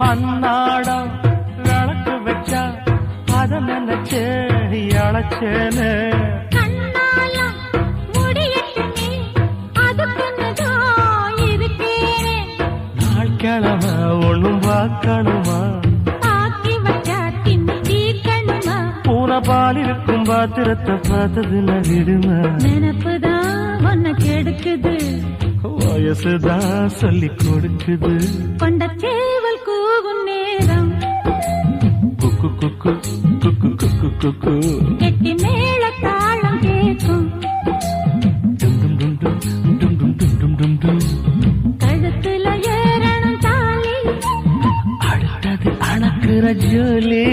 அன்னாடம் விளக்கு வச்சா அத நினைச்சு அழைச்சேன்னு நாள் கிழமை ஒண்ணும் பார்க்கணுமா பூனை பால் இருக்கும் பாத்திரத்தை பார்த்தது நடிடுமா நினப்புதான் ஒன்ன கெடுக்குது வயசுதான் சொல்லி கொடுக்குது கொண்ட சேவல் கூவும் நேரம் குக்கு குக்கு குக்கு குக்கு குக்கு கெட்டி மேல தாளம் கேட்கும் கழுத்துல ஏறணும் தாலி அடுத்தது அணக்குற ஜோலி